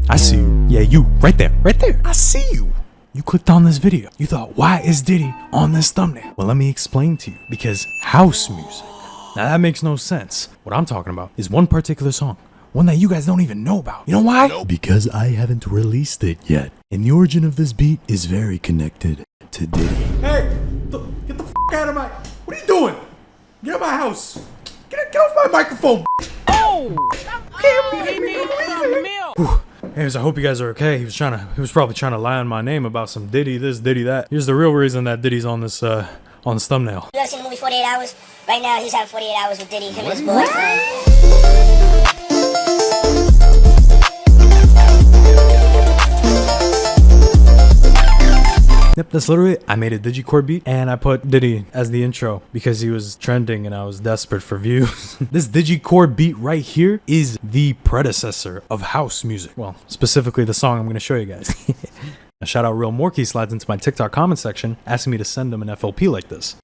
I see you. Yeah, you. Right there. Right there. I see you. You clicked on this video. You thought, why is Diddy on this thumbnail? Well, let me explain to you. Because house music. Now, that makes no sense. What I'm talking about is one particular song. One that you guys don't even know about. You know why? Nope. Because I haven't released it yet. And the origin of this beat is very connected to Diddy. Hey, get the f*** out of my... What are you doing? Get out of my house. Get off my microphone, bitch. Oh! He needs some milk. Anyways, I hope you guys are okay. He was probably trying to lie on my name about some Diddy this, Diddy that. Here's the real reason that Diddy's on this thumbnail. You ever seen the movie 48 Hours? Right now, he's having 48 hours with Diddy, him and his boys. Yep, that's literally it. I made a digicore beat and I put Diddy as the intro because he was trending and I was desperate for views. This digicore beat right here is the predecessor of house music. Well, specifically the song I'm going to show you guys. A shout out Real Morky slides into my TikTok comment section asking me to send him an FLP like this.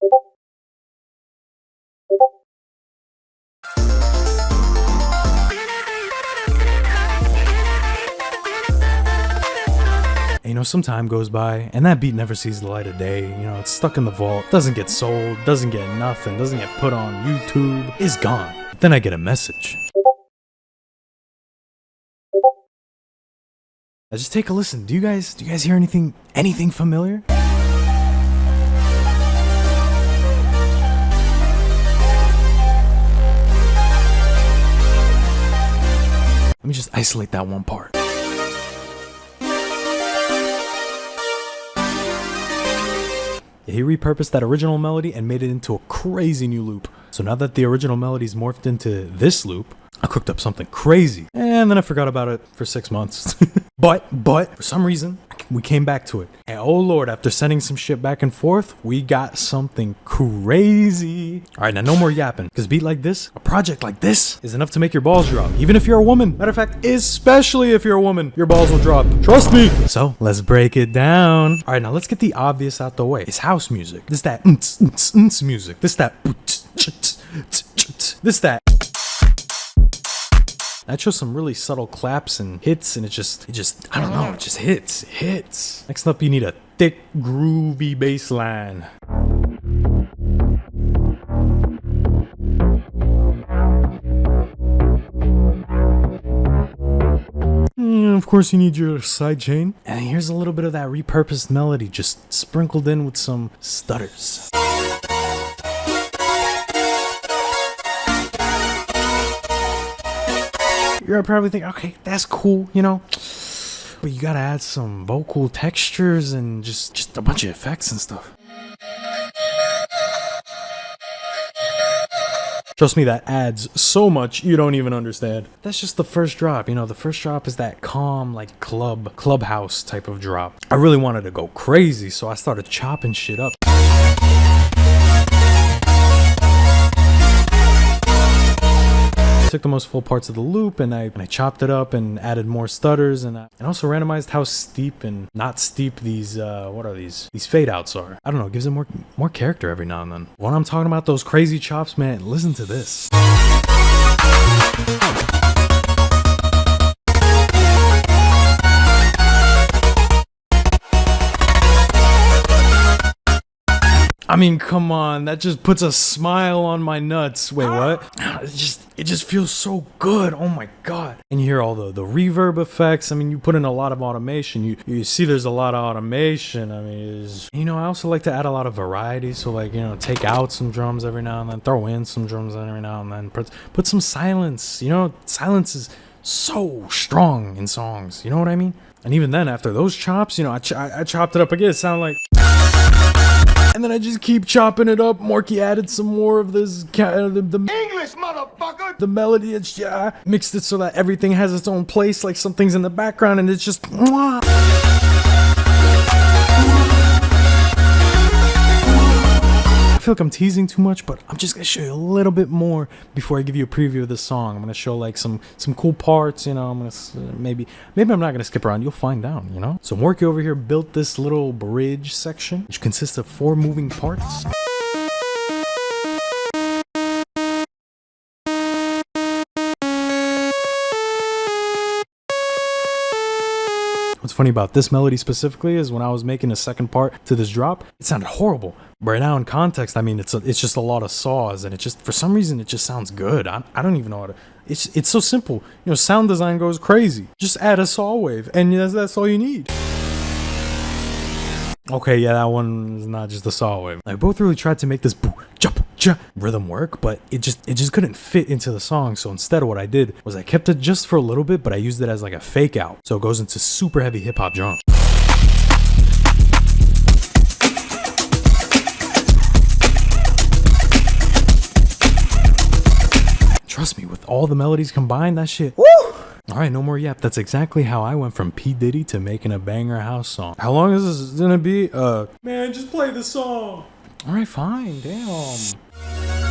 You know, some time goes by and that beat never sees the light of day. You know, it's stuck in the vault, doesn't get sold, doesn't get nothing, doesn't get put on YouTube, it's gone. Then I get a message. Now just take a listen. Do you guys hear anything familiar? Let me just isolate that one part. He repurposed that original melody and made it into a crazy new loop. So now that the original melody's morphed into this loop, I cooked up something crazy. And then I forgot about it for 6 months. But for some reason, we came back to it. And oh Lord, after sending some shit back and forth, we got something crazy. All right, now no more yapping. Because a beat like this, a project like this, is enough to make your balls drop. Even if you're a woman. Matter of fact, especially if you're a woman, your balls will drop. Trust me. So let's break it down. All right, now let's get the obvious out the way. It's house music. This that music. This that. This that. That shows some really subtle claps and hits, and it just, I don't know, it just hits. Next up, you need a thick, groovy bass line. And of course, you need your side chain. And here's a little bit of that repurposed melody, just sprinkled in with some stutters. You're probably thinking, okay, that's cool, you know, but you gotta add some vocal textures and just a bunch of effects and stuff. Trust me, that adds so much you don't even understand. That's just the first drop. You know, the first drop is that calm, like clubhouse type of drop. I really wanted to go crazy, so I started chopping shit up. Took the most full parts of the loop and I chopped it up and added more stutters and also randomized how steep and not steep these what are these fade outs are. I don't know, it gives it more character every now and then. When I'm talking about those crazy chops, man, listen to this. I mean, come on, that just puts a smile on my nuts. Wait, what? It just feels so good. Oh my god. And you hear all the reverb effects. I mean, you put in a lot of automation. You see there's a lot of automation. I mean, you know, I also like to add a lot of variety. So like, you know, take out some drums every now and then, throw in some drums every now and then, put some silence. You know, silence is so strong in songs. You know what I mean? And even then, after those chops, you know, I chopped it up again. It sounded like... And then I just keep chopping it up. Morky added some more of this the English, motherfucker. The melody, it's mixed it so that everything has its own place, like something's in the background, and it's just. I feel like I'm teasing too much, but I'm just gonna show you a little bit more before I give you a preview of this song. I'm gonna show like some cool parts, you know. I'm gonna maybe I'm not gonna skip around. You'll find out, you know. So Morky over here built this little bridge section, which consists of 4 moving parts. What's funny about this melody specifically is when I was making a second part to this drop, it sounded horrible. But right now in context, I mean, it's just a lot of saws, and it just, for some reason, it just sounds good. I don't even know how to, it's so simple. You know, sound design goes crazy. Just add a saw wave, and that's all you need. Okay, yeah, that one is not just a saw wave. I both really tried to make this boo, jump, ja rhythm work, but it just couldn't fit into the song. So instead, what I did was I kept it just for a little bit, but I used it as like a fake out. So it goes into super heavy hip hop drums. Trust me, with all the melodies combined, that shit, woo! Alright, no more yap. That's exactly how I went from P. Diddy to making a banger house song. How long is this gonna be? Man, just play the song. Alright, fine, damn.